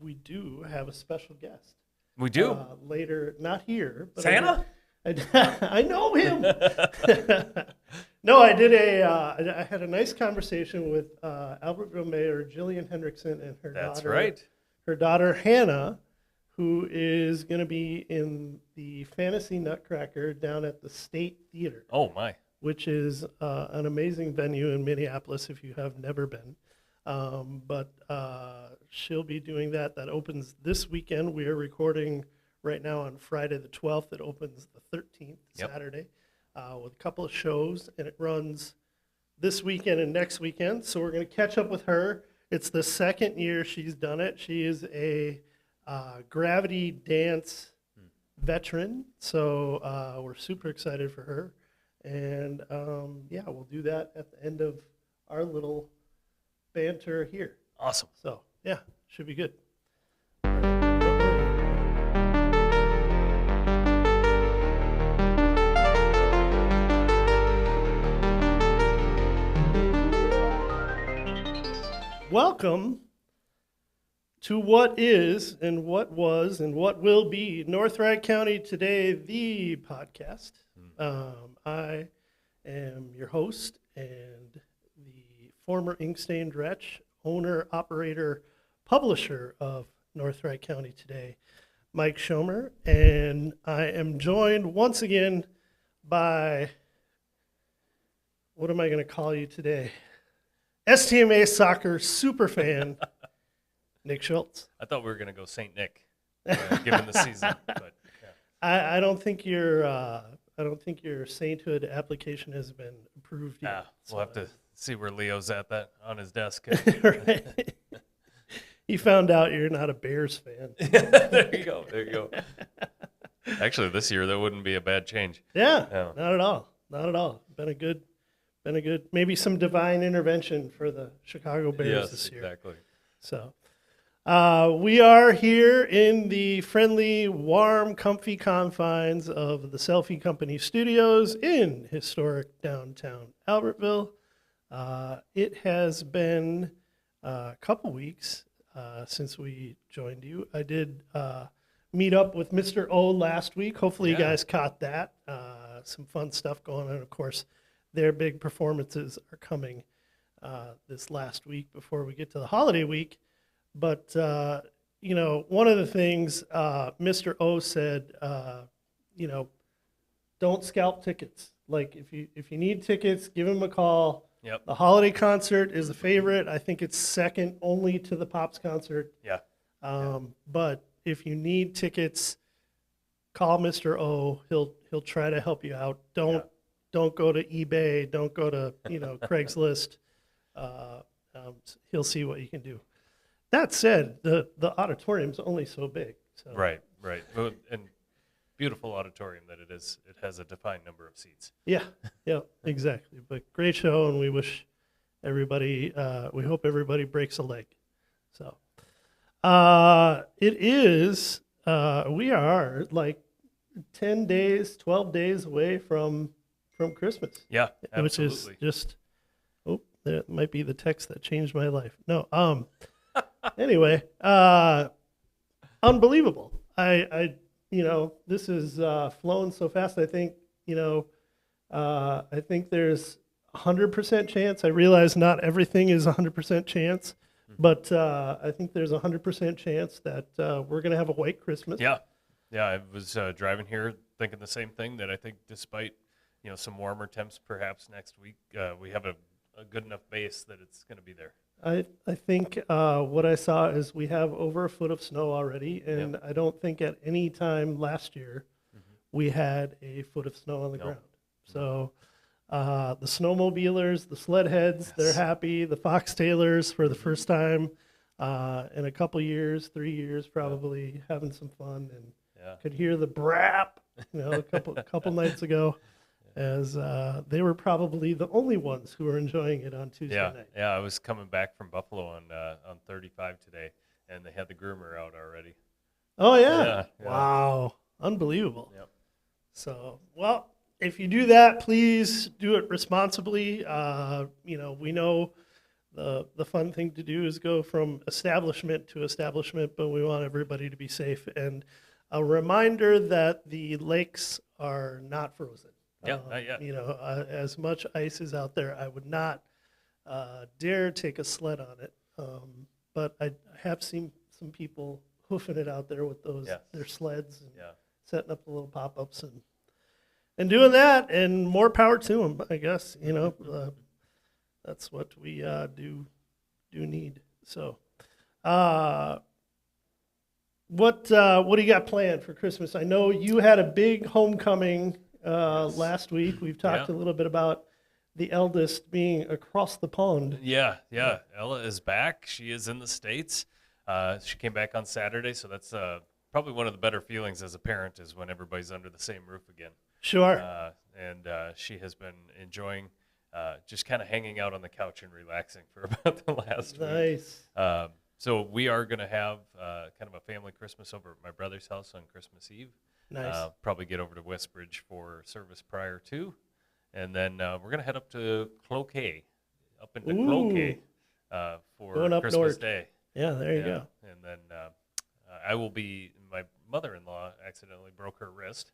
we do have a special guest. We do? Later, not here. But Santa? I know him. No, I had a nice conversation with Albertville Mayor Jillian Hendrickson and her That's daughter. right. Her daughter Hannah, who is going to be in the Fantasy Nutcracker down at the State Theater. Oh, my. Which is an amazing venue in Minneapolis if you have never been. But she'll be doing that. That opens this weekend. We are recording right now on Friday the 12th. It opens the 13th, Saturday, with a couple of shows, and it runs this weekend and next weekend. So we're going to catch up with her. It's the second year she's done it. She is a gravity dance veteran, so we're super excited for her. And we'll do that at the end of our little banter here. Awesome. So, yeah, should be good. Welcome to what is and what was and what will be North Wright County Today, the podcast. I am your host and the former ink-stained wretch, owner, operator, publisher of North Wright County Today, Mike Schomer, and I am joined once again by, what am I going to call you today? STMA soccer superfan, Nick Schultz. I thought we were going to go St. Nick, given the season. But yeah. I don't think your sainthood application has been approved yet. We'll have to see where Leo's at that on his desk. Right. He found out you're not a Bears fan. There you go. Actually, this year that wouldn't be a bad change. Yeah. Not at all. Been a good, maybe some divine intervention for the Chicago Bears this year. Exactly. So, we are here in the friendly, warm, comfy confines of the Selfie Company Studios in historic downtown Albertville. It has been a couple weeks since we joined you. I did meet up with Mr. O last week. Hopefully you guys caught that. Some fun stuff going on. Of course, their big performances are coming this last week before we get to the holiday week. But, one of the things Mr. O said, don't scalp tickets. Like, if you need tickets, give him a call. Yep. The holiday concert is the favorite. I think it's second only to the Pops concert. Yeah. But if you need tickets, call Mr. O. He'll try to help you out. Don't go to eBay. Don't go to Craigslist. He'll see what you can do. That said, the auditorium's only so big. So. Right. Well, and beautiful auditorium that it is. It has a defined number of seats. Yeah, exactly. But great show, and we wish everybody, we hope everybody breaks a leg. So it is, we are like 10 days, 12 days away from Christmas. Yeah, absolutely. Which is just, that might be the text that changed my life. No, anyway, unbelievable. I this is flown so fast. I think, I think there's 100% chance. I realize not everything is 100% chance, but I think there's 100% chance that we're going to have a white Christmas. Yeah. I was driving here thinking the same thing, that I think despite, some warmer temps perhaps next week, we have a good enough base that it's going to be there. I think what I saw is we have over a foot of snow already, and I don't think at any time last year we had a foot of snow on the ground. So the snowmobilers, the sled heads, they're happy. The foxtailers for the first time in a couple years, 3 years probably, having some fun, and could hear the brap, a couple nights ago. As they were probably the only ones who were enjoying it on Tuesday night. Yeah, I was coming back from Buffalo on 35 today, and they had the groomer out already. Oh, yeah. Yeah. Wow. Unbelievable. Yep. So, well, if you do that, please do it responsibly. We know the fun thing to do is go from establishment to establishment, but we want everybody to be safe. And a reminder that the lakes are not frozen. Yeah, not yet. As much ice is out there, I would not dare take a sled on it. But I have seen some people hoofing it out there with their sleds and setting up the little pop-ups and doing that, and more power to them, I guess. That's what we do need. So, what do you got planned for Christmas? I know you had a big homecoming last week. We've talked a little bit about the eldest being across the pond. Yeah. Ella is back. She is in the States. She came back on Saturday, so that's probably one of the better feelings as a parent is when everybody's under the same roof again. Sure. And she has been enjoying just kind of hanging out on the couch and relaxing for about the last week. Nice. So we are going to have kind of a family Christmas over at my brother's house on Christmas Eve. Nice. Probably get over to Westbridge for service prior to. And then we're going to head up to Cloquet, up into Cloquet for Going up Christmas north. Day. Yeah, there you go. And then I will be, my mother-in-law accidentally broke her wrist.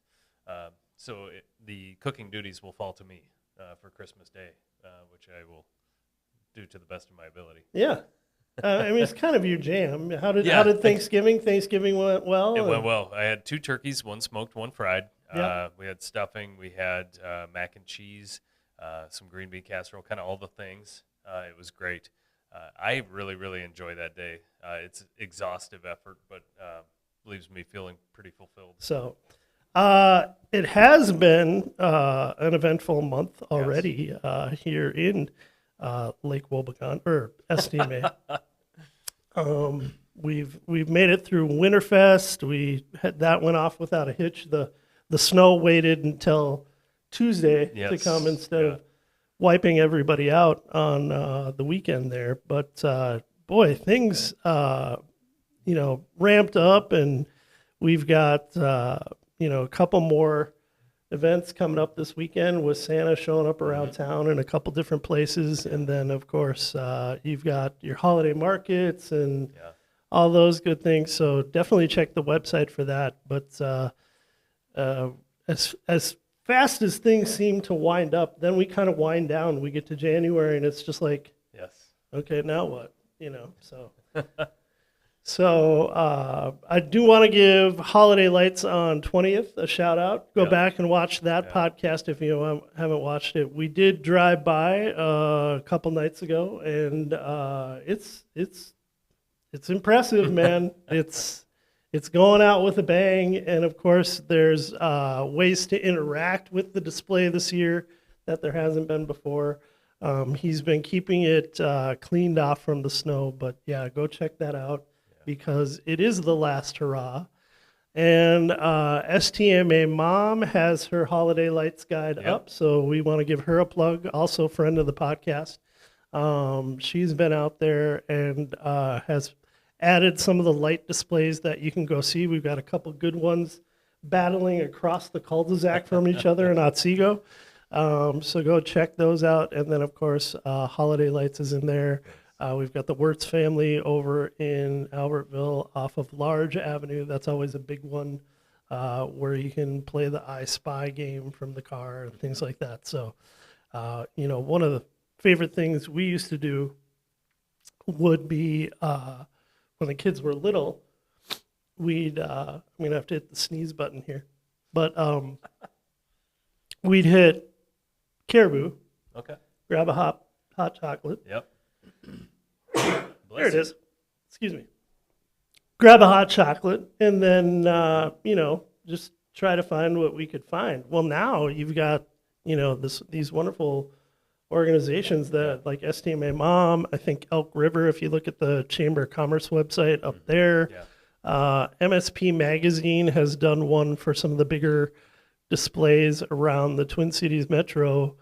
So the cooking duties will fall to me for Christmas Day, which I will do to the best of my ability. Yeah. I mean, it's kind of your jam. How did Thanksgiving? Thanksgiving went well? It went well. I had 2 turkeys, one smoked, one fried. Yeah. We had stuffing. We had mac and cheese, some green bean casserole, kind of all the things. It was great. I really, really enjoy that day. It's exhaustive effort, but leaves me feeling pretty fulfilled. So it has been an eventful month already here in Lake Wobegon, or STMA. We've made it through Winterfest. That went off without a hitch. The snow waited until Tuesday to come instead of wiping everybody out on the weekend there. But boy, things ramped up, and we've got a couple more events coming up this weekend with Santa showing up around town in a couple different places. And then, of course, you've got your holiday markets and all those good things. So definitely check the website for that. But as fast as things seem to wind up, then we kind of wind down. We get to January, and it's just like, okay, now what? So... So I do want to give Holiday Lights on 20th a shout out. Go back and watch that podcast if you haven't watched it. We did drive by a couple nights ago, and it's impressive, man. It's going out with a bang, and of course there's ways to interact with the display this year that there hasn't been before. He's been keeping it cleaned off from the snow, but go check that out. Because it is the last hurrah. And STMA Mom has her Holiday Lights guide up, so we want to give her a plug, also friend of the podcast. She's been out there and has added some of the light displays that you can go see. We've got a couple good ones battling across the cul-de-sac from each other in Otsego. So go check those out. And then, of course, Holiday Lights is in there. We've got the Wirtz family over in Albertville off of Large Avenue. That's always a big one where you can play the I Spy game from the car and things like that. So, one of the favorite things we used to do would be when the kids were little, I'm going to have to hit the sneeze button here, but we'd hit Caribou, grab a hot chocolate. There it is. Excuse me. Grab a hot chocolate and then, just try to find what we could find. Well, now you've got, these wonderful organizations that like STMA Mom, I think Elk River, if you look at the Chamber of Commerce website up there. MSP Magazine has done one for some of the bigger displays around the Twin Cities Metro.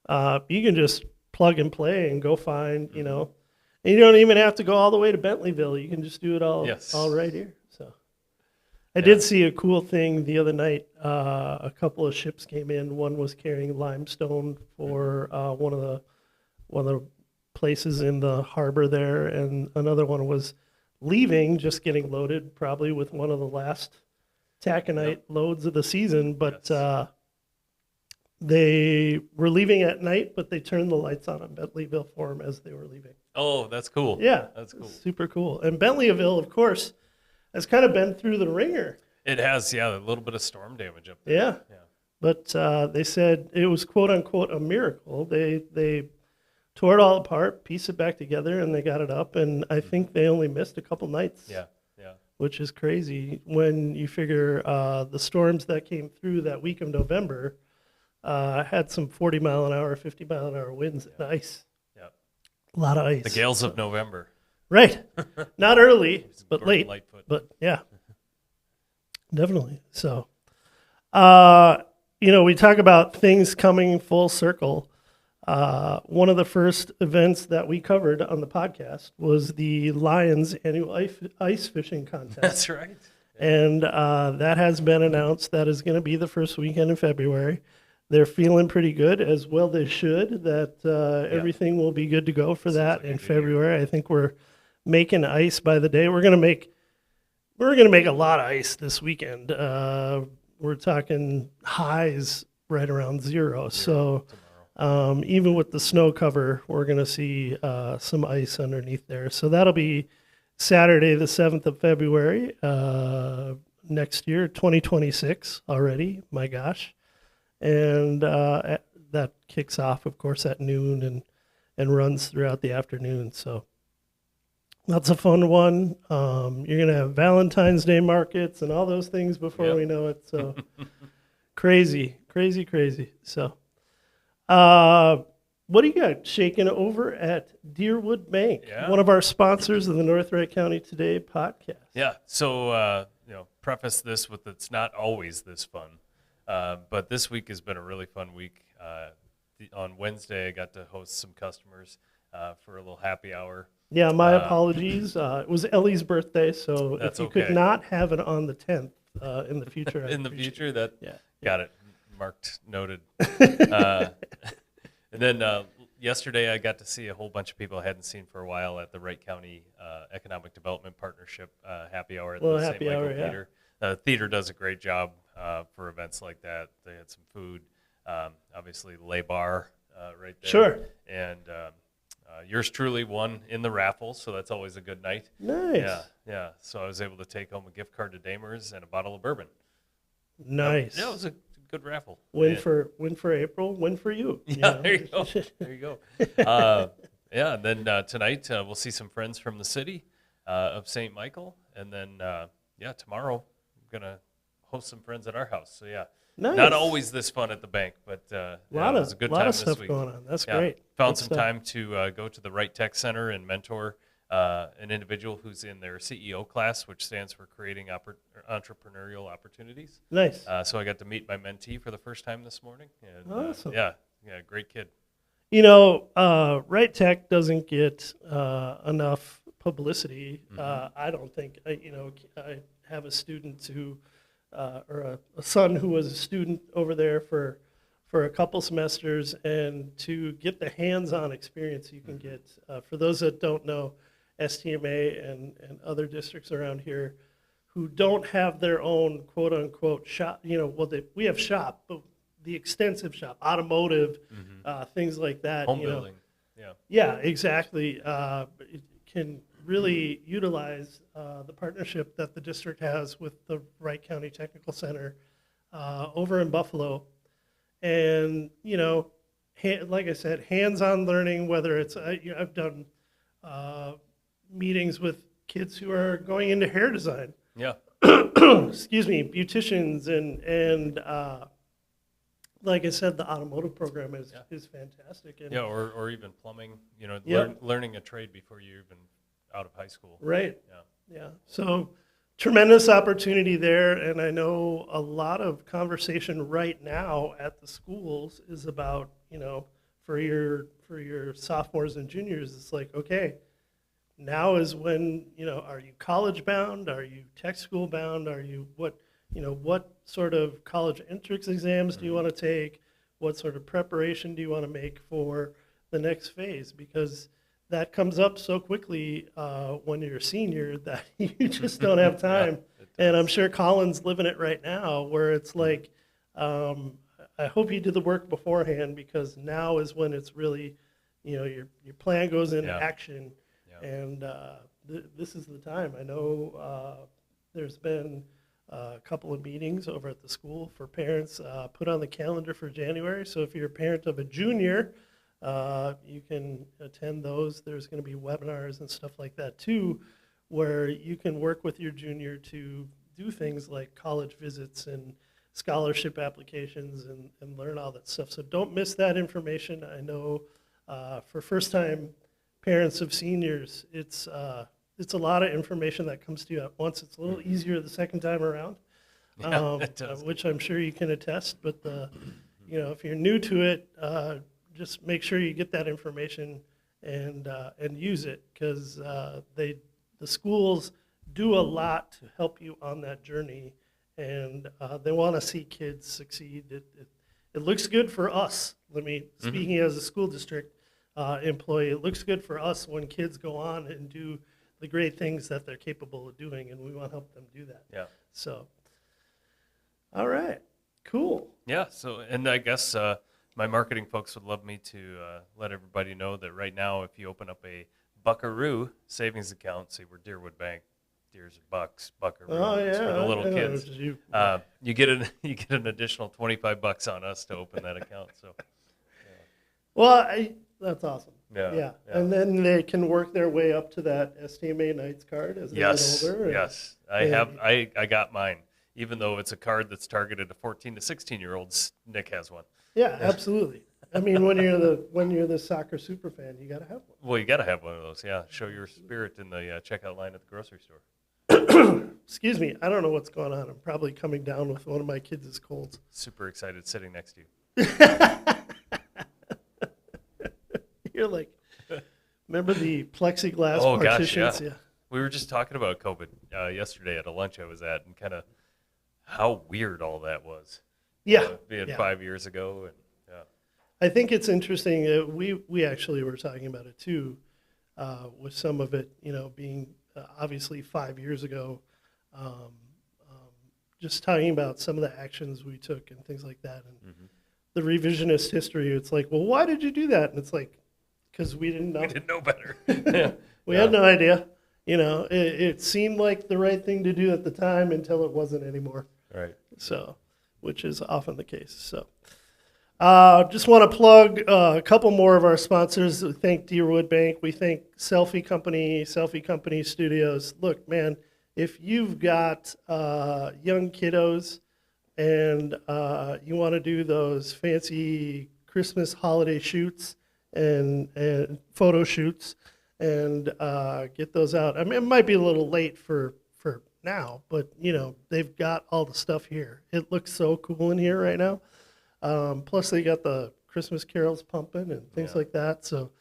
You can just plug and play and go find, and you don't even have to go all the way to Bentleyville. You can just do it all right here. So I did see a cool thing the other night. A couple of ships came in. One was carrying limestone for one of the places in the harbor there, and another one was leaving, just getting loaded, probably with one of the last taconite loads of the season. But Yes. they were leaving at night, but they turned the lights on Bentleyville for them as they were leaving. Oh, that's cool. Yeah, That's cool. super cool. And Bentleyville, of course, has kind of been through the ringer. It has, yeah, a little bit of storm damage up there. Yeah. Yeah. But they said it was quote unquote a miracle. They tore it all apart, pieced it back together, and they got it up. And I think they only missed a couple nights. Yeah. Yeah. Which is crazy when you figure the storms that came through that week of November had some 40 mile an hour, 50 mile an hour winds and ice. Yeah. A lot of ice. The gales of November. Right. Not early, but Gordon late. Lightfoot. But yeah, definitely. So, we talk about things coming full circle. One of the first events that we covered on the podcast was the Lions annual ice fishing contest. That's right. And that has been announced. That is going to be the first weekend in February. They're feeling pretty good, as well they should, that everything will be good to go for that like a in good February. I think we're making ice by the day. We're going to make a lot of ice this weekend. We're talking highs right around zero. So even with the snow cover, we're going to see some ice underneath there. So that'll be Saturday, the 7th of February, next year, 2026 already. My gosh. And that kicks off, of course, at noon and runs throughout the afternoon. So that's a fun one. You're going to have Valentine's Day markets and all those things before we know it. So crazy. So what do you got shaking over at Deerwood Bank, one of our sponsors of the North Wright County Today podcast? Yeah. So, preface this with it's not always this fun. But this week has been a really fun week. On Wednesday, I got to host some customers for a little happy hour. Yeah, my apologies. It was Ellie's birthday, so if you could okay. not have it on the 10th in the future. In the future, that Yeah. got it. Marked, noted. And then yesterday, I got to see a whole bunch of people I hadn't seen for a while at the Wright County Economic Development Partnership happy hour at the St. happy Michael hour, yeah. Theater. The theater does a great job for events like that. They had some food, obviously lay bar right there. Sure. And yours truly won in the raffle, so that's always a good night. Nice. Yeah. So I was able to take home a gift card to Damer's and a bottle of bourbon. Nice. Yeah, it was a good raffle. Win for April, win for you. Yeah, there you go. There you go. And then tonight we'll see some friends from the city of St. Michael, and then tomorrow I'm gonna host some friends at our house. So Nice. not always this fun at the bank, but it was a good time of this stuff week. going on. That's great. Found Good some stuff. time to go to the Wright Tech Center and mentor an individual who's in their CEO class, which stands for Creating Entrepreneurial Opportunities. Nice. So I got to meet my mentee for the first time this morning. And, Awesome. Great kid. Wright Tech doesn't get enough publicity. I don't think. I have a student who, or a son who was a student over there for a couple semesters, and to get the hands-on experience you can get. For those that don't know, STMA and other districts around here who don't have their own quote-unquote shop, we have shop, but the extensive shop, automotive, things like that. Home building. Yeah, exactly. It can really utilize the partnership that the district has with the Wright County Technical Center over in Buffalo. And, like I said, hands-on learning, whether it's, I've done meetings with kids who are going into hair design. Yeah. Excuse me, beauticians and like I said, the automotive program is fantastic. And or even plumbing, learning a trade before you're even out of high school. Right. Yeah. So tremendous opportunity there. And I know a lot of conversation right now at the schools is about, for your sophomores and juniors, it's like, okay, now is when, are you college bound? Are you tech school bound? Are you what sort of college entrance exams do you want to take? What sort of preparation do you want to make for the next phase? Because that comes up so quickly when you're a senior that you just don't have time. And I'm sure Colin's living it right now, where it's like, I hope you did the work beforehand, because now is when it's really, your plan goes into action, and this is the time. I know there's been a couple of meetings over at the school for parents put on the calendar for January. So if you're a parent of a junior, you can attend those. There's going to be webinars and stuff like that too, where you can work with your junior to do things like college visits and scholarship applications and learn all that stuff. So don't miss that information. I know for first-time parents of seniors, it's a lot of information that comes to you at once. It's a little easier the second time around, which I'm sure you can attest. But if you're new to it, just make sure you get that information and use it, because the schools do a lot to help you on that journey, and they want to see kids succeed. It looks good for us. Speaking as a school district employee, it looks good for us when kids go on and do the great things that they're capable of doing, and we want to help them do that. Yeah. So, all right, cool. Yeah. So, and I guess my marketing folks would love me to let everybody know that right now, if you open up a Buckaroo savings account, say we're Deerwood Bank, deers are bucks, Buckaroo for the little kids. You get an additional $25 on us to open that account. So, well, that's awesome. Yeah. And then they can work their way up to that STMA Knights card as they get older. Yes, I got mine. Even though it's a card that's targeted to 14 to 16-year-olds, Nick has one. Yeah, absolutely. I mean, when you're the soccer super fan, you got to have one. Well, you got to have one of those. Yeah, show your spirit in the checkout line at the grocery store. Excuse me, I don't know what's going on. I'm probably coming down with one of my kids' colds. Super excited sitting next to you. You're like, remember the plexiglass Gosh, partitions? yeah. We were just talking about COVID yesterday at a lunch I was at, and kind of how weird all that was. Being 5 years ago. And I think it's interesting. We actually were talking about it too, with some of it, being obviously 5 years ago. Just talking about some of the actions we took and things like that, and the revisionist history. It's like, well, why did you do that? And it's like, because we didn't know. We didn't know better. We had no idea. It seemed like the right thing to do at the time until it wasn't anymore. Right. So, which is often the case. So, just want to plug a couple more of our sponsors. We thank Deerwood Bank. We thank Selfie Company Studios. Look, man, if you've got young kiddos and you want to do those fancy Christmas holiday shoots and photo shoots and get those out. I mean, it might be a little late for now, but they've got all the stuff here. It looks so cool in here right now. Plus they got the Christmas carols pumping and things like that. So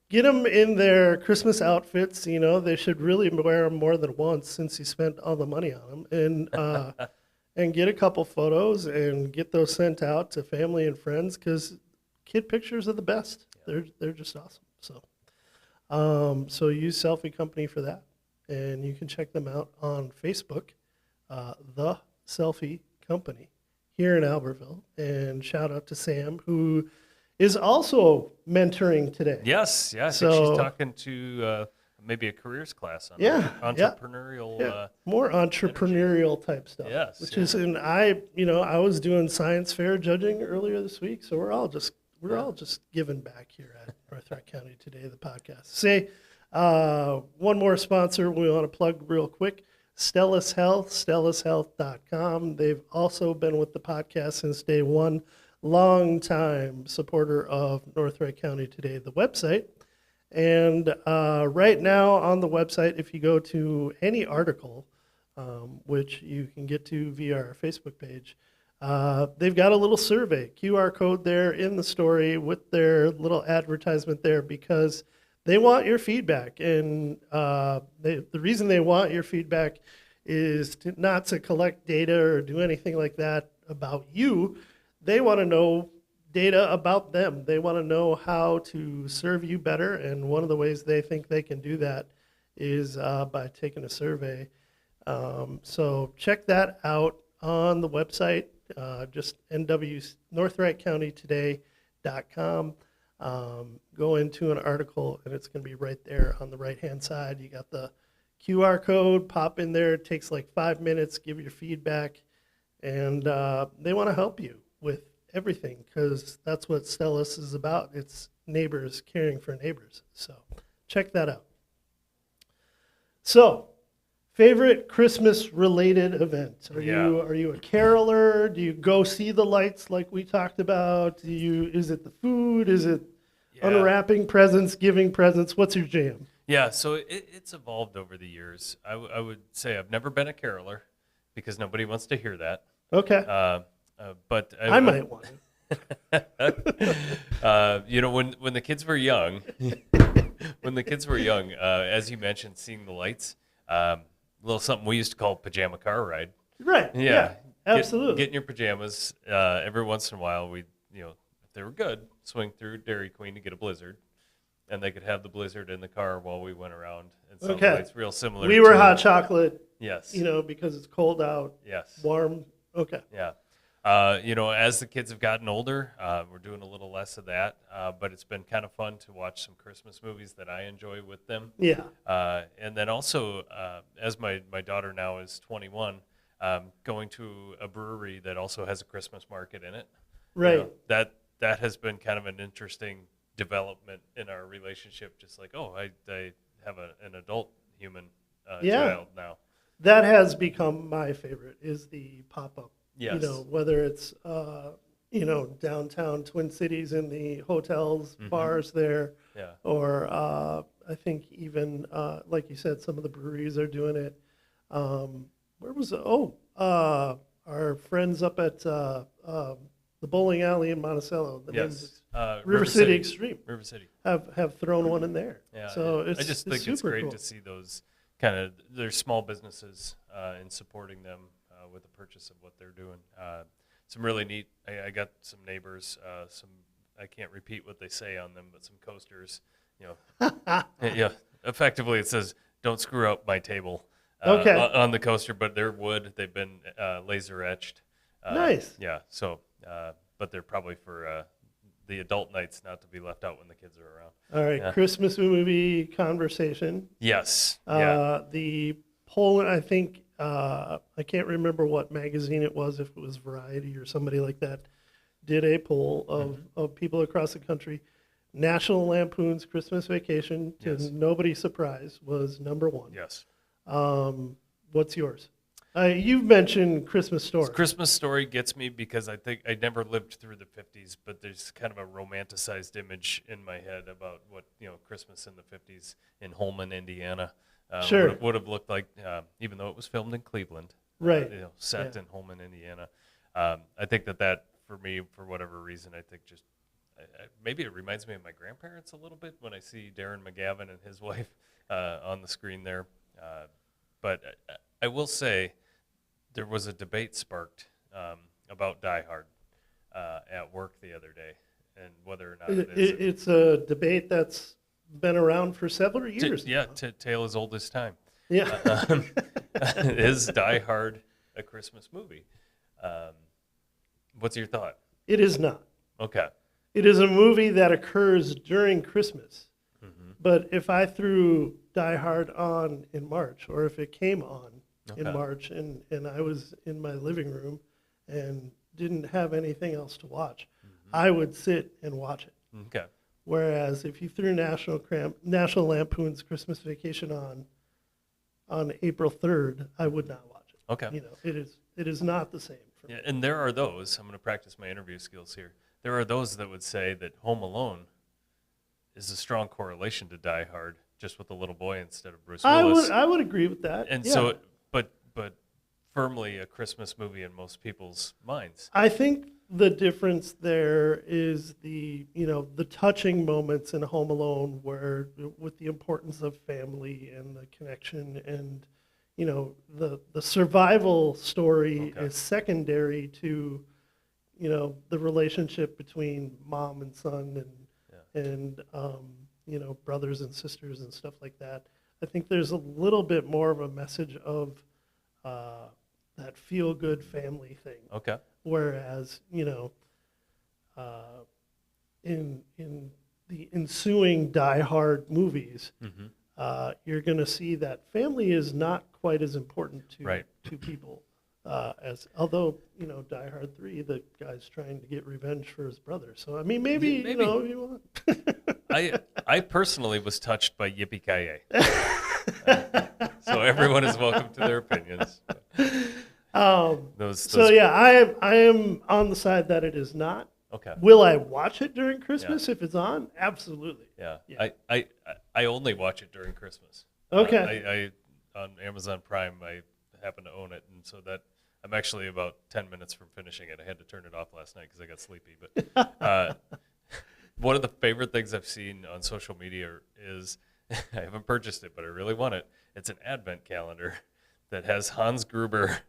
get them in their Christmas outfits. They should really wear them more than once since you spent all the money on them, and get a couple photos and get those sent out to family and friends, because kid pictures are the best. They're just awesome. So use Selfie Company for that. And you can check them out on Facebook, The Selfie Company, here in Albertville. And shout out to Sam, who is also mentoring today. Yes, I think she's talking to maybe a careers class on entrepreneurial. More entrepreneurial type stuff. Yes. Which is, and I was doing science fair judging earlier this week, so we're all just giving back here at North Wright County Today, the podcast. One more sponsor we want to plug real quick, Stellus Health, stellushealth.com. They've also been with the podcast since day one, long-time supporter of North Wright County Today, the website. And right now on the website, if you go to any article, which you can get to via our Facebook page, they've got a little survey, QR code there in the story with their little advertisement there, because they want your feedback. And the reason they want your feedback is not to collect data or do anything like that about you. They want to know data about them. They want to know how to serve you better, and one of the ways they think they can do that is by taking a survey. So check that out on the website, just northwrightcountytoday.com. Go into an article, and it's going to be right there on the right-hand side. You got the QR code, pop in there. It takes like 5 minutes, give your feedback, and they want to help you with everything because that's what Stellus is about. It's neighbors caring for neighbors. So check that out. So, favorite Christmas-related event? Are you a caroler? Do you go see the lights like we talked about? Is it the food? Is it unwrapping presents, giving presents? What's your jam? Yeah, so it's evolved over the years. I would say I've never been a caroler because nobody wants to hear that. Okay. But I might want to. When the kids were young, as you mentioned, seeing the lights, a little something we used to call pajama car ride. Right. Yeah. Absolutely. Get in your pajamas. Every once in a while, if they were good, swing through Dairy Queen to get a Blizzard, and they could have the Blizzard in the car while we went around. And so it's real similar. We were hot chocolate. Yes. Because it's cold out. Yes. Warm. Okay. Yeah. As the kids have gotten older, we're doing a little less of that, but it's been kind of fun to watch some Christmas movies that I enjoy with them. Yeah. And then also, as my daughter now is 21, going to a brewery that also has a Christmas market in it. Right. That has been kind of an interesting development in our relationship. Just like, I have an adult human child now. That has become my favorite, is the pop-up. Yes. Whether it's, downtown Twin Cities in the hotels, bars there, or I think even, like you said, some of the breweries are doing it. Where was it? Our friends up at the bowling alley in Monticello. The name's River City Extreme. River City. Have thrown one in there. Yeah. So I just think it's great cool to see those kind of, there's small businesses and supporting them with the purchase of what they're doing. Some really neat, I got some neighbors, I can't repeat what they say on them, but some coasters, effectively it says, "Don't screw up my table." On the coaster, but they're wood. They've been laser etched. Nice. Yeah. So, but they're probably for the adult nights, not to be left out when the kids are around. All right. Yeah. Christmas movie conversation. Yes. The poll, I think, I can't remember what magazine it was, if it was Variety or somebody like that, did a poll of people across the country. National Lampoon's Christmas Vacation, to nobody's surprise, was number one. Yes. What's yours? You've mentioned Christmas Story. Christmas Story gets me because I think I never lived through the 50s, but there's kind of a romanticized image in my head about what Christmas in the 50s in Holman, Indiana, would have looked like, even though it was filmed in Cleveland, right? Set in Holman, Indiana. I think that for me, for whatever reason, I think just maybe it reminds me of my grandparents a little bit when I see Darren McGavin and his wife on the screen there. But I will say there was a debate sparked about Die Hard at work the other day, and whether or not it's a debate that's been around for several years. Tale as old as time. Yeah. Is Die Hard a Christmas movie? What's your thought? It is not. Okay. It is a movie that occurs during Christmas. But if I threw Die Hard on in March, or if it came on in March, and I was in my living room and didn't have anything else to watch, I would sit and watch it. Okay. Whereas if you threw National Lampoon's Christmas Vacation on April 3rd, I would not watch it. Okay. It is not the same for me. And there are those, I'm going to practice my interview skills here. There are those that would say that Home Alone is a strong correlation to Die Hard, just with the little boy instead of Bruce Willis. I would agree with that. And so, but firmly a Christmas movie in most people's minds. I think the difference there is the touching moments in Home Alone, where with the importance of family and the connection, and the survival story is secondary to you know, the relationship between mom and son and you know, brothers and sisters and stuff like that. I think there's a little bit more of a message of that feel-good family thing. Okay. Whereas, you know, in the ensuing Die Hard movies, you're going to see that family is not quite as important to people as, although, you know, Die Hard 3, the guy's trying to get revenge for his brother. So, I mean, maybe. You know, if you want. I personally was touched by Yippee-Ki-Yay. So everyone is welcome to their opinions. So yeah, I am on the side that it is not. Okay. Will I watch it during Christmas if it's on? Absolutely. Yeah. I only watch it during Christmas. Okay. I on Amazon Prime, I happen to own it, and so that I'm actually about 10 minutes from finishing it. I had to turn it off last night because I got sleepy. But one of the favorite things I've seen on social media is I haven't purchased it, but I really want it. It's an advent calendar that has Hans Gruber.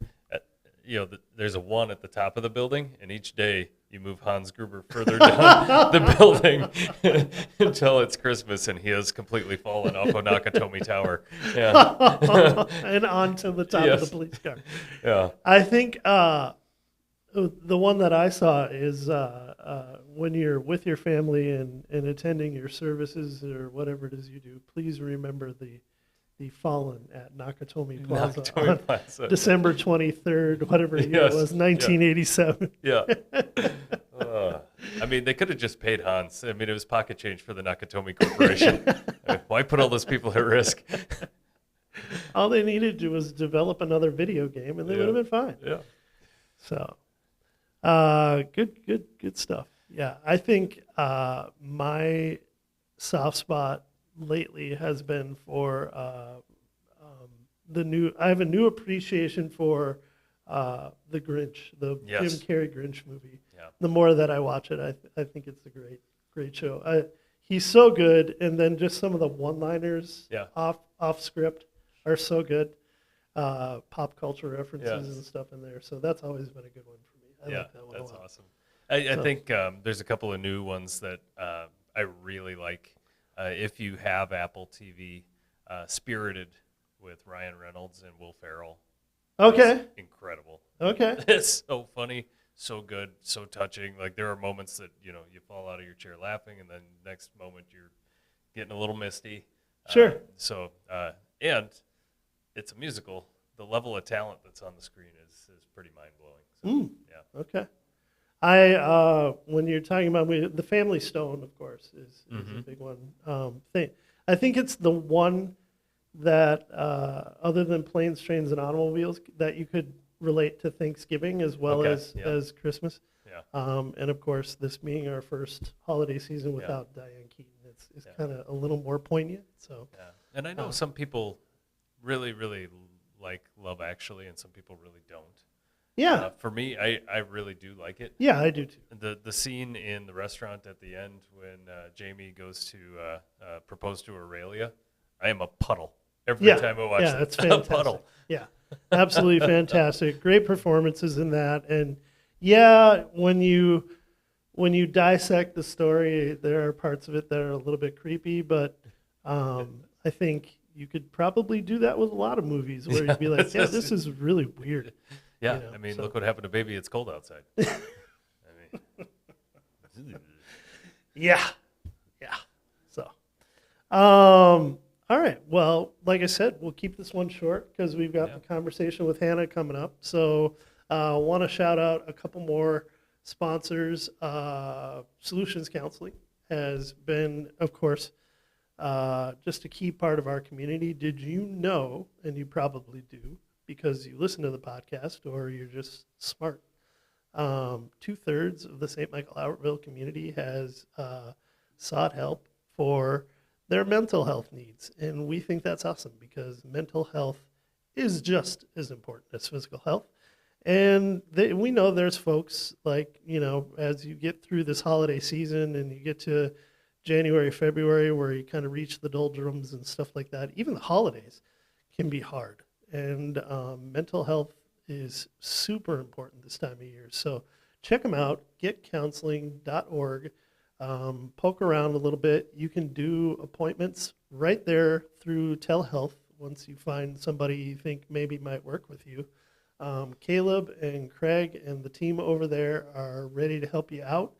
There's a 1 at the top of the building, and each day you move Hans Gruber further down the building until it's Christmas, and he has completely fallen off of Nakatomi Tower. Yeah. And onto the top of the police car. Yeah. I think the one that I saw is when you're with your family and attending your services or whatever it is you do, please remember the fallen at Nakatomi Plaza on December 23rd, whatever year it was, 1987. Yeah. I mean, they could have just paid Hans. I mean, it was pocket change for the Nakatomi Corporation. Why put all those people at risk? All they needed to do was develop another video game, and they would have been fine. Yeah. So, good stuff. Yeah, I think my soft spot lately has been for I have a new appreciation for the Grinch, the Jim Carrey Grinch movie. Yeah. The more that I watch it, I think it's a great show. He's so good, and then just some of the one-liners off script are so good. Pop culture references and stuff in there, so that's always been a good one for me. I like that one that's a lot. awesome. I think there's a couple of new ones that I really like. If you have Apple TV, Spirited with Ryan Reynolds and Will Ferrell. Okay. Incredible. Okay. It's so funny, so good, so touching. Like there are moments that, you fall out of your chair laughing, and then next moment you're getting a little misty. Sure. And it's a musical. The level of talent that's on the screen is pretty mind-blowing. So, yeah. Okay. When you're talking about the Family Stone, of course, is a big one. I think it's the one that, other than Planes, Trains, and Automobiles, that you could relate to Thanksgiving as well as Christmas. Yeah. And of course, this being our first holiday season without Diane Keaton, it's kind of a little more poignant. So. Yeah. And I know some people really, really like Love Actually, and some people really don't. Yeah. For me, I really do like it. Yeah, I do too. The scene in the restaurant at the end when Jamie goes to propose to Aurelia, I am a puddle every time I watch it. Yeah, that's fantastic. A puddle. Yeah, absolutely fantastic. Great performances in that. And yeah, when you dissect the story, there are parts of it that are a little bit creepy, but I think you could probably do that with a lot of movies where you'd be like, yeah, this is really weird. Yeah, I mean, look what happened to Baby It's Cold Outside. Yeah. So, all right. Well, like I said, we'll keep this one short because we've got the conversation with Hannah coming up. So, want to shout out a couple more sponsors. Solutions Counseling has been, of course, just a key part of our community. Did you know, and you probably do, because you listen to the podcast or you're just smart, 2/3 of the St. Michael Albertville community has sought help for their mental health needs. And we think that's awesome because mental health is just as important as physical health. And we know there's folks like, as you get through this holiday season and you get to January, February, where you kind of reach the doldrums and stuff like that, even the holidays can be hard. And mental health is super important this time of year. So check them out, getcounseling.org. Poke around a little bit. You can do appointments right there through telehealth once you find somebody you think maybe might work with you. Caleb and Craig and the team over there are ready to help you out.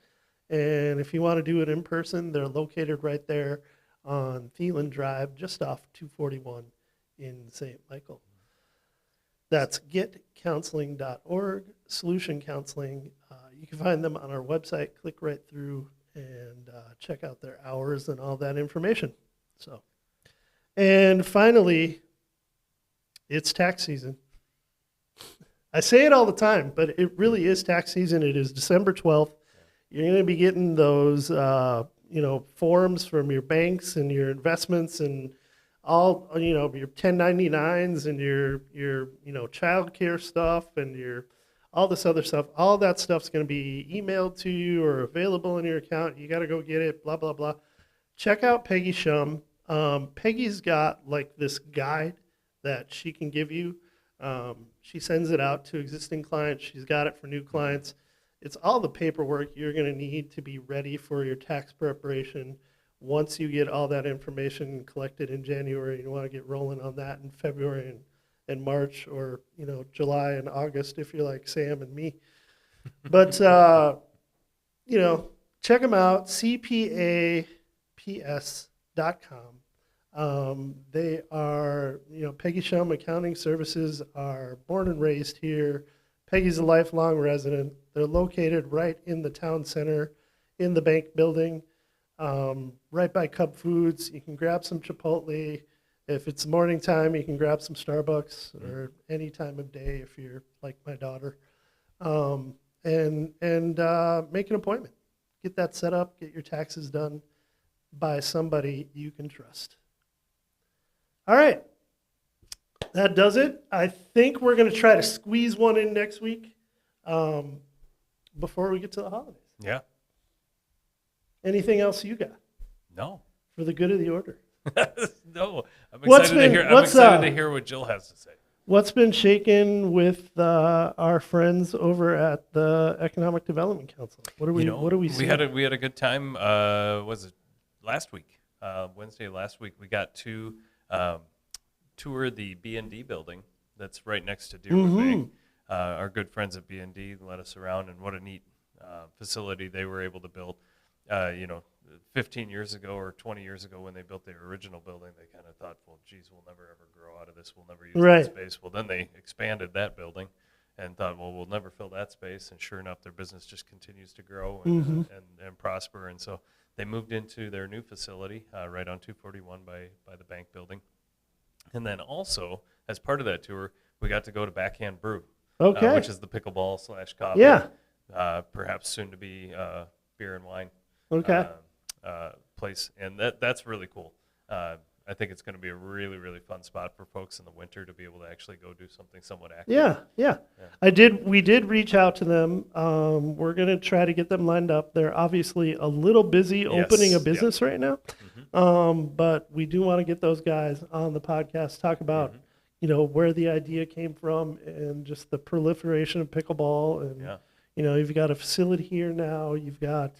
And if you want to do it in person, they're located right there on Thielen Drive, just off 241 in St. Michael. That's getcounseling.org, Solution Counseling. You can find them on our website. Click right through and check out their hours and all that information. So, and finally, it's tax season. I say it all the time, but it really is tax season. It is December 12th. You're going to be getting those, forms from your banks and your investments and all, your 1099s and your child care stuff and all this other stuff. All that stuff's going to be emailed to you or available in your account. You got to go get it, blah, blah, blah. Check out Peggy Shum. Peggy's got like this guide that she can give you. She sends it out to existing clients. She's got it for new clients. It's all the paperwork you're going to need to be ready for your tax preparation. Once you get all that information collected in January, you want to get rolling on that in February and March, or July and August if you're like Sam and me. But check them out, cpaps.com. They are, Peggy Shum Accounting Services are born and raised here. Peggy's a lifelong resident. They're located right in the town center, in the bank building, right by Cub Foods. You can grab some Chipotle. If it's morning time, you can grab some Starbucks, or any time of day if you're like my daughter. And make an appointment. Get that set up. Get your taxes done by somebody you can trust. All right. That does it. I think we're going to try to squeeze one in next week before we get to the holidays. Yeah. Anything else you got No. for the good of the order? No. I'm What's excited to hear what Jill has to say. What's been shaking with our friends over at the Economic Development Council? What are we seeing? We had a good time. Was it last week? Wednesday last week. We got to tour the B&D building that's right next to Deerwood Bank. Our good friends at B&D led us around, and what a neat facility they were able to build. 15 years ago or 20 years ago when they built their original building, they kind of thought, well, geez, we'll never ever grow out of this. We'll never use that space. Well, then they expanded that building and thought, well, we'll never fill that space. And sure enough, their business just continues to grow and prosper. And so they moved into their new facility right on 241 by the bank building. And then also, as part of that tour, we got to go to Backhand Brew, which is the pickleball / coffee. Yeah. Perhaps soon to be beer and wine. Okay. Place, and that's really cool. I think it's going to be a really, really fun spot for folks in the winter to be able to actually go do something somewhat active. Yeah. We did reach out to them. We're going to try to get them lined up. They're obviously a little busy opening a business right now. But we do want to get those guys on the podcast, talk about, where the idea came from and just the proliferation of pickleball. And, you've got a facility here now. You've got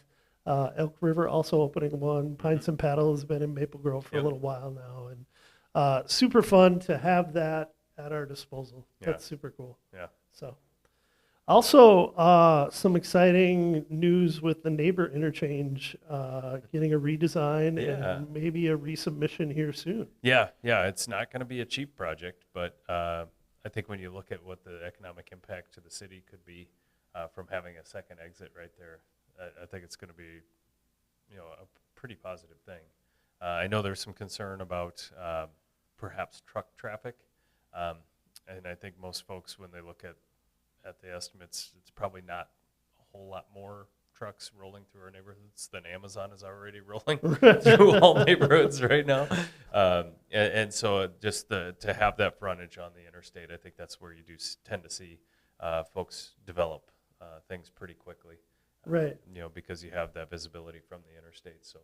Elk River also opening one. Pints and Paddle has been in Maple Grove for a little while now. And super fun to have that at our disposal. That's super cool. Yeah. So, also some exciting news with the neighbor interchange getting a redesign and maybe a resubmission here soon. Yeah. It's not going to be a cheap project, but I think when you look at what the economic impact to the city could be from having a second exit right there, I think it's going to be, a pretty positive thing. I know there's some concern about perhaps truck traffic, and I think most folks, when they look at the estimates, it's probably not a whole lot more trucks rolling through our neighborhoods than Amazon is already rolling through all neighborhoods right now. And so just to have that frontage on the interstate, I think that's where you do tend to see folks develop things pretty quickly. Right. Because you have that visibility from the interstate. So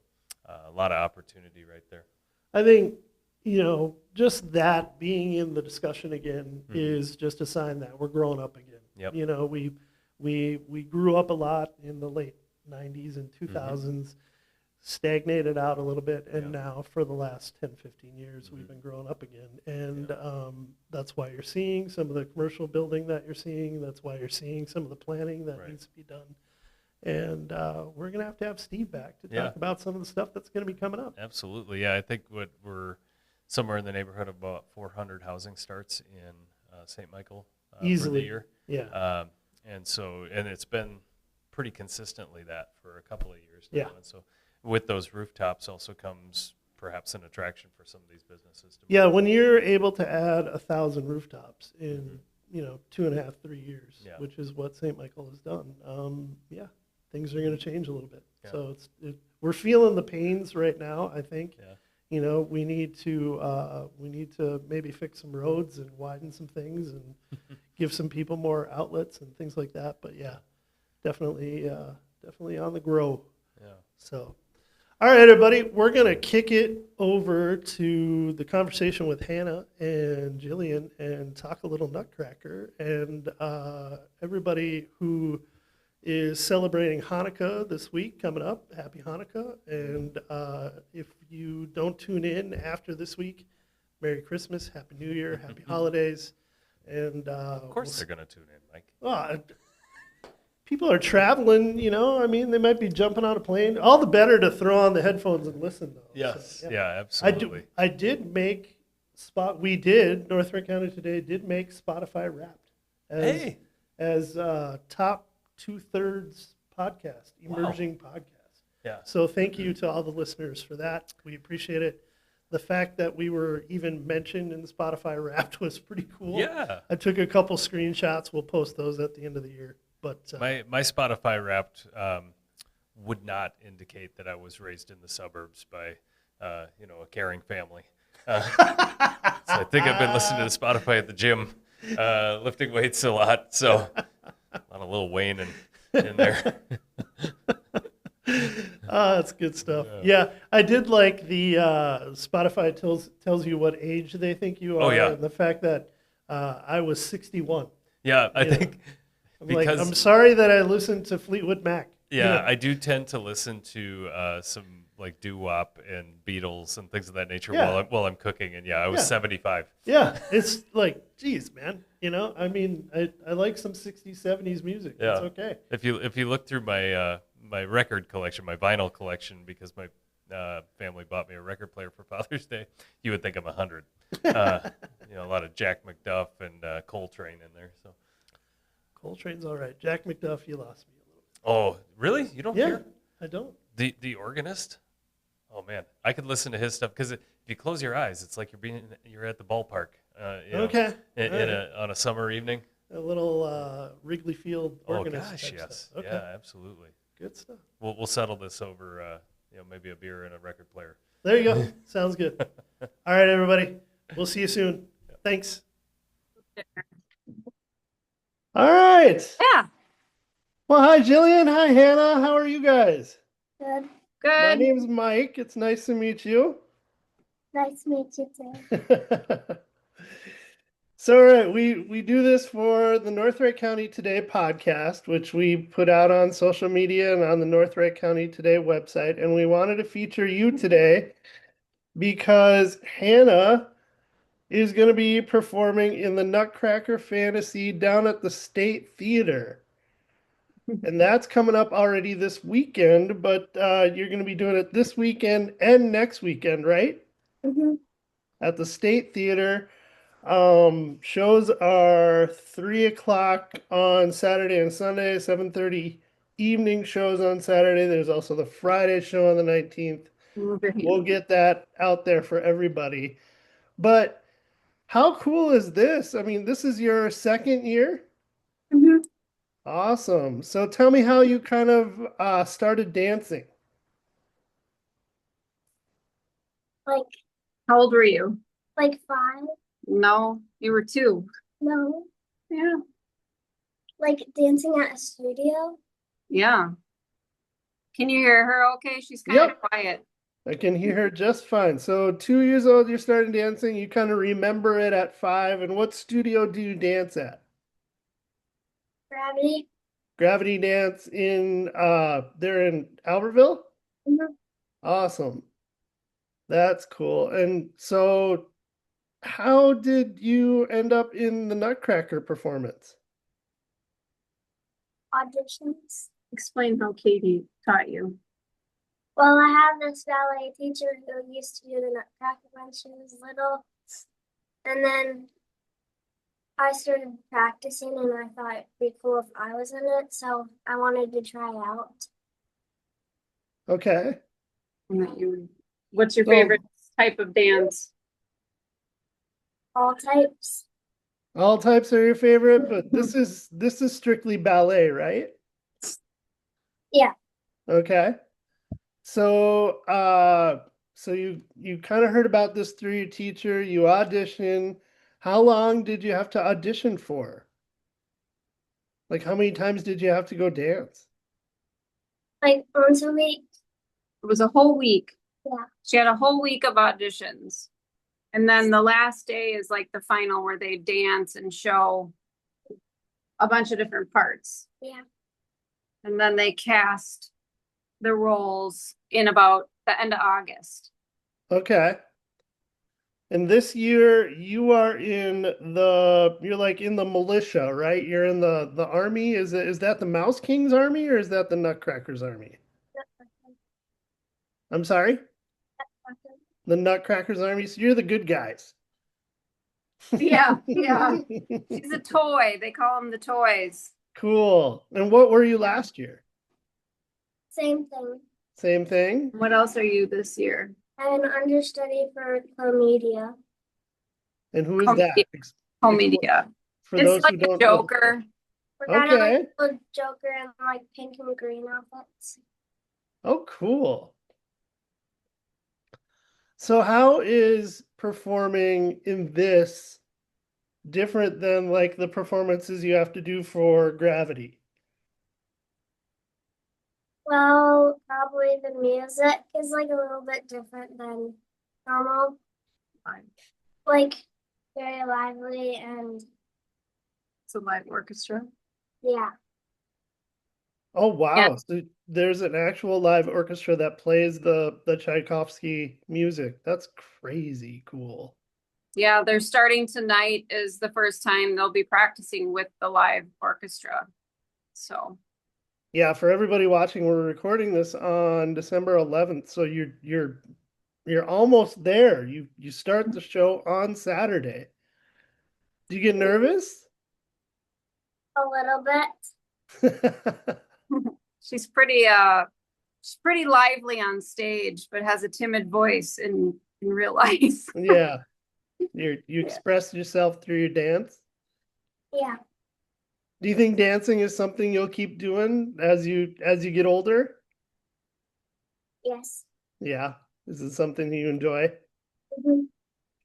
a lot of opportunity right there. I think, just that being in the discussion again is just a sign that we're growing up again. Yep. we grew up a lot in the late 90s and 2000s, stagnated out a little bit, and Yeah. now for the last 10, 15 years, we've been growing up again. And that's why you're seeing some of the commercial building that you're seeing. That's why you're seeing some of the planning that Right. needs to be done. And we're going to have Steve back to Yeah. talk about some of the stuff that's going to be coming up. Absolutely. Yeah, I think we're somewhere in the neighborhood of about 400 housing starts in St. Michael for the Easily. year. Yeah. And it's been pretty consistently that for a couple of years now. Yeah. And so with those rooftops also comes perhaps an attraction for some of these businesses. Yeah, when you're able to add 1,000 rooftops in, 2.5, 3 years, Yeah. which is what St. Michael has done, things are going to change a little bit. Yeah. So we're feeling the pains right now, I think. Yeah. We need to maybe fix some roads and widen some things and give some people more outlets and things like that. But yeah, definitely on the grow. Yeah. So, all right, everybody, we're going to kick it over to the conversation with Hannah and Jillian and talk a little Nutcracker. And everybody who is celebrating Hanukkah this week coming up, happy Hanukkah. And if you don't tune in after this week, Merry Christmas, Happy New Year, Happy Holidays. And Of course they're going to tune in, Mike. People are traveling, I mean, they might be jumping on a plane. All the better to throw on the headphones and listen, though. Yes. So, Yeah, absolutely. North Wright County Today did make Spotify Wrapped as top 2/3 podcast, emerging podcast. Yeah. So thank you to all the listeners for that. We appreciate it. The fact that we were even mentioned in the Spotify Wrapped was pretty cool. Yeah. I took a couple screenshots. We'll post those at the end of the year. But My Spotify Wrapped would not indicate that I was raised in the suburbs by a caring family. So I think I've been listening to Spotify at the gym, lifting weights a lot. So a lot of Lil Wayne in there. that's good stuff. Yeah, I did like the Spotify tells you what age they think you are. Oh, yeah. And the fact that I was 61. Yeah, I think because I'm sorry that I listened to Fleetwood Mac. yeah, I do tend to listen to some like doo-wop and Beatles and things of that nature Yeah. while I'm cooking. And yeah, I was Yeah. 75. Yeah, it's like, geez, man. I mean, I like some 60s, 70s music. Yeah. It's okay. If you look through my my record collection, my vinyl collection, because my family bought me a record player for Father's Day, you would think I'm 100. A lot of Jack McDuff and Coltrane in there. So. Coltrane's all right. Jack McDuff, you lost me a little bit. Oh, really? You don't Yeah, hear I don't. the organist? Oh man, I could listen to his stuff because if you close your eyes, it's like you're at the ballpark. Okay. On a summer evening. A little Wrigley Field Oh organist. gosh, type yes, stuff. Okay. yeah, absolutely. Good stuff. We'll settle this over maybe a beer and a record player. There you go. Sounds good. All right, everybody. We'll see you soon. Thanks. All right. Yeah, Well, hi, Jillian. Hi, Hannah. How are you guys? Good. My good. name's Mike. It's nice to meet you. Nice to meet you too. So, all right, we do this for the North Wright County Today podcast, which we put out on social media and on the North Wright County Today website. And we wanted to feature you today because Hannah is going to be performing in the Nutcracker Fantasy down at the State Theater. And that's coming up already this weekend, but you're going to be doing it this weekend and next weekend, right? hmm At the State Theater. Shows are 3 o'clock on Saturday and Sunday, 7:30 evening shows on Saturday. There's also the Friday show on the 19th. We'll get that out there for everybody. But how cool is this? I mean, this is your second year? hmm Awesome. So tell me how you kind of started dancing. Like How old were you? 5. No, you were 2. No. Yeah. Like dancing at a studio. Yeah. Can you hear her okay? She's kind Yep. of quiet. I can hear her just fine. So 2 years old, you're starting dancing. You kind of remember it at 5. And what studio do you dance at? Gravity. Gravity dance in they're in Albertville? Mhm. Awesome. That's cool. And so how did you end up in the Nutcracker performance? Auditions. Explain how Katie taught you. Well, I have this ballet teacher who used to do the Nutcracker when she was little. And then I started practicing and I thought it'd be cool if I was in it, so I wanted to try out. Okay. What's your So- favorite type of dance? All types. All types are your favorite, but this is strictly ballet, right? Yeah. Okay. So so you kind of heard about this through your teacher, you auditioned. How long did you have to audition for? Like how many times did you have to go dance? Like once a week. It was a whole week. Yeah. She had a whole week of auditions. And then the last day is like the final where they dance and show a bunch of different parts. Yeah. And then they cast the roles in about the end of August. Okay. And this year you are you're like in the militia, right? You're in the army. Is that the Mouse King's army or is that the Nutcracker's army? I'm sorry? The Nutcracker's army. So you're the good guys. Yeah, yeah. She's a toy. They call them the toys. Cool. And what were you last year? Same thing. Same thing? What else are you this year? I'm an understudy for comedia. And who is Comedy. that? Comedia. For It's those like who a don't know. Joker. We're kind of Okay. like the Joker in like pink and green outfits. Oh, cool. So how is performing in this different than like the performances you have to do for Gravity? Well, probably the music is like a little bit different than normal. Like very lively and It's a live orchestra. yeah. Oh, wow. Yeah. So there's an actual live orchestra that plays the Tchaikovsky music. That's crazy cool. Yeah, they're starting tonight is the first time they'll be practicing with the live orchestra. So Yeah, for everybody watching, we're recording this on December 11th, so you're almost there. You start the show on Saturday. Do you get nervous? A little bit. she's pretty lively on stage, but has a timid voice in real life. Yeah. You express yourself through your dance. Yeah. Do you think dancing is something you'll keep doing as you get older? Yes. Yeah. Is it something you enjoy? Mhm.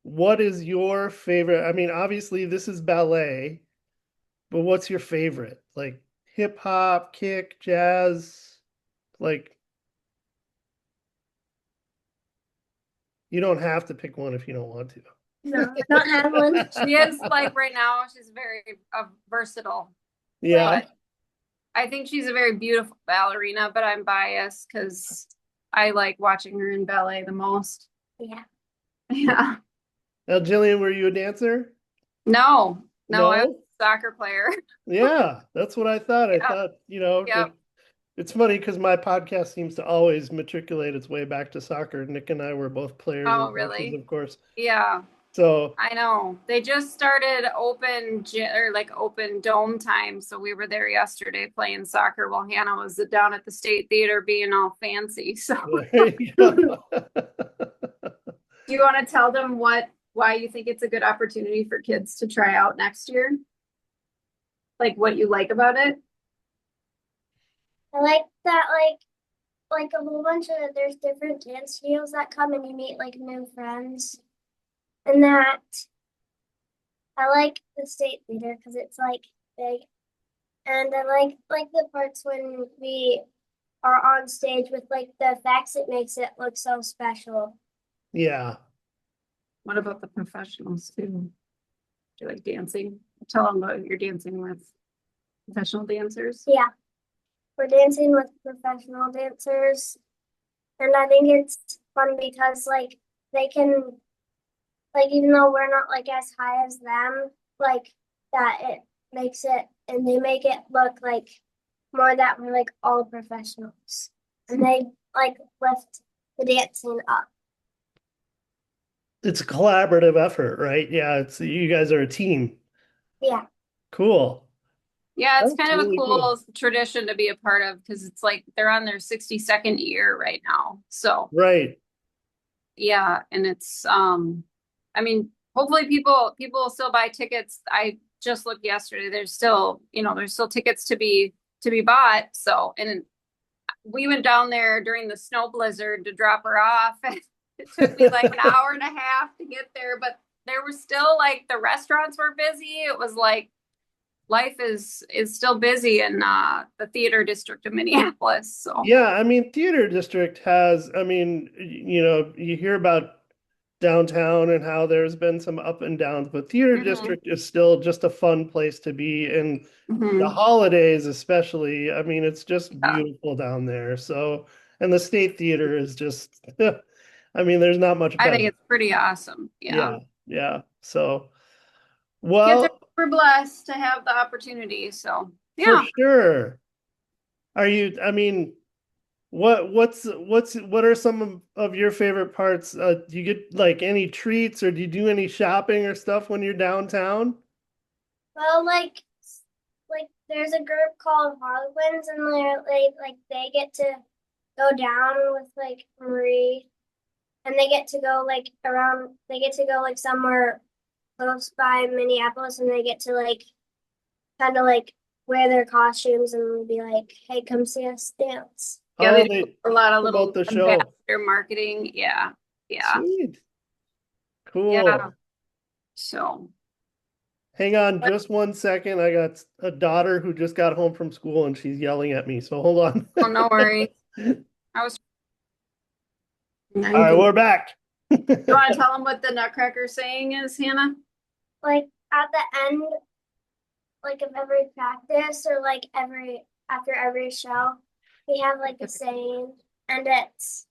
What is your favorite? I mean, obviously this is ballet, but what's your favorite? Like hip hop, kick, jazz? Like you don't have to pick one if you don't want to. No, I don't have one. She is like right now, she's very versatile. Yeah. But I think she's a very beautiful ballerina, but I'm biased because I like watching her in ballet the most. Yeah. Yeah. Now, Jillian, were you a dancer? No, I was No? a soccer player. Yeah, that's what I thought. I Yeah. thought, Yep. it's funny because my podcast seems to always matriculate its way back to soccer. Nick and I were both players Oh, and coaches, really? of course. Yeah, So, I know. They just started open dome time. So we were there yesterday playing soccer while Hannah was down at the State Theater being all fancy. So there you go. do you want to tell them why you think it's a good opportunity for kids to try out next year? Like what you like about it? I like that like a whole bunch of there's different dance studios that come and you meet like new friends. And that I like the State Theater because it's like big. And I like the parts when we are on stage with like the effects, it makes it look so special. Yeah. What about the professionals too? Do you like dancing? Tell them about your dancing with professional dancers. Yeah. we're dancing with professional dancers. And I think it's fun because like they can like even though we're not like as high as them, like that it makes it and they make it look like more that we're like all professionals. And they like lift the dancing up. It's a collaborative effort, right? Yeah, it's you guys are a team. Yeah. Cool. Yeah, it's That's kind of a really cool tradition to be a part of because it's like they're on their 62nd year right now. So Right. yeah, and it's I mean, hopefully people will still buy tickets. I just looked yesterday. There's still, there's still tickets to be bought. So, and we went down there during the snow blizzard to drop her off. It took me like an hour and a half to get there, but there was still like the restaurants were busy. It was like life is still busy in the theater district of Minneapolis. So Yeah, I mean, theater district has, I mean, you hear about downtown and how there's been some up and downs, but theater Mhm. district is still just a fun place to be. And the Mhm. holidays, especially, I mean, it's just Yeah, beautiful down there. So, and the State Theater is just, I mean, there's not much I think better. it's pretty awesome. Yeah. Yeah, yeah. So, Kids are well, super blessed to have the opportunity. So for yeah. sure. I mean, what are some of your favorite parts? Do you get like any treats or do you do any shopping or stuff when you're downtown? Well, like there's a group called Harlequins, and they get to go down with like Marie, and they get to go like around. They get to go like somewhere close by Minneapolis, and they get to like kind of like wear their costumes and be like, "Hey, come see us dance." Yeah, Oh, they do they a lot of promote little the show. ambassador marketing. Yeah. Yeah. Sweet. Yeah. Cool. So Hang on but just one second. I got a daughter who just got home from school and she's yelling at me. So hold on. oh, no worries. I was now All you right, can we're back. you want to tell them what the Nutcracker saying is, Hannah? Like at the end, like of every practice or like every after every show, we have like a saying, and it's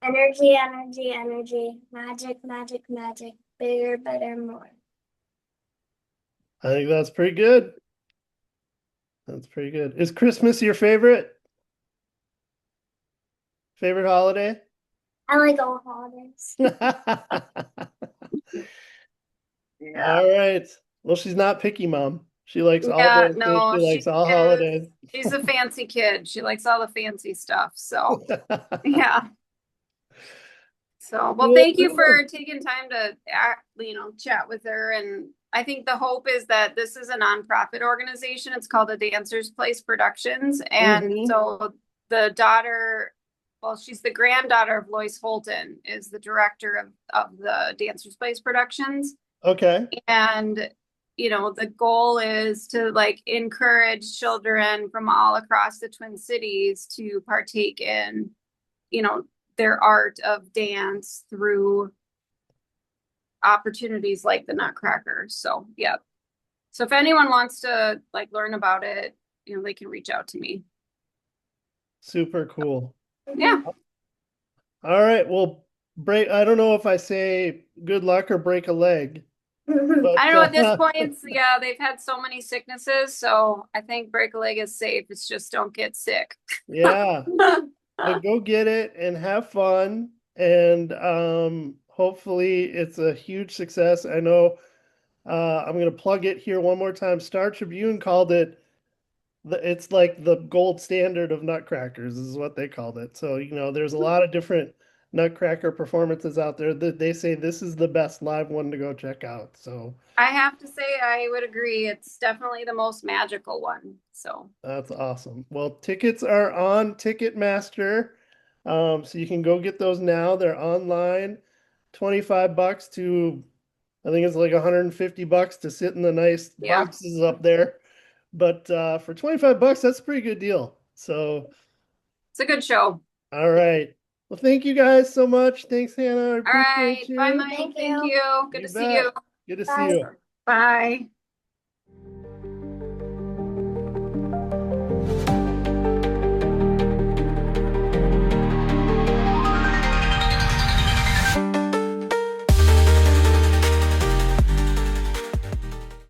energy, energy, energy, magic, magic, magic, bigger, better, more. I think that's pretty good. That's pretty good. Is Christmas your favorite? Favorite holiday? I like all holidays. Yeah. All right. Well, she's not picky, Mom. She likes all Yeah, birthdays. no, She she likes all is. holidays. She's a fancy kid. She likes all the fancy stuff. So, yeah. So, well, Cool, thank you cool. for taking time to chat with her. And I think the hope is that this is a nonprofit organization. It's called the Dancers Place Productions. And Hmm. so the daughter, well, she's the granddaughter of Lois Holton, is the director of the Dancers Place Productions. Okay. And the goal is to like encourage children from all across the Twin Cities to partake in you know their art of dance through opportunities like the Nutcracker. So yeah, so if anyone wants to like learn about it, they can reach out to me. Super cool. Yeah. All right. Well, I don't know if I say good luck or break a leg, I but don't know at this point. Yeah, they've had so many sicknesses, so I think break a leg is safe. It's just don't get sick. yeah. But go get it and have fun. And hopefully it's a huge success. I know I'm going to plug it here one more time. Star Tribune called it it's like the gold standard of Nutcrackers is what they called it. So, there's a lot of different Nutcracker performances out there that they say this is the best live one to go check out. So I have to say, I would agree. It's definitely the most magical one. So, that's awesome. Well, tickets are on Ticketmaster. So you can go get those now. They're online. $25 to I think it's like $150 to sit in the nice yeah, boxes up there. But for $25, that's a pretty good deal. So, it's a good show. all right. Well, thank you guys so much. Thanks, Hannah. I All appreciate right. Bye, you. Mike. Thank Thank you. you. Good You to see you. bet. Good to see Bye. you. Bye.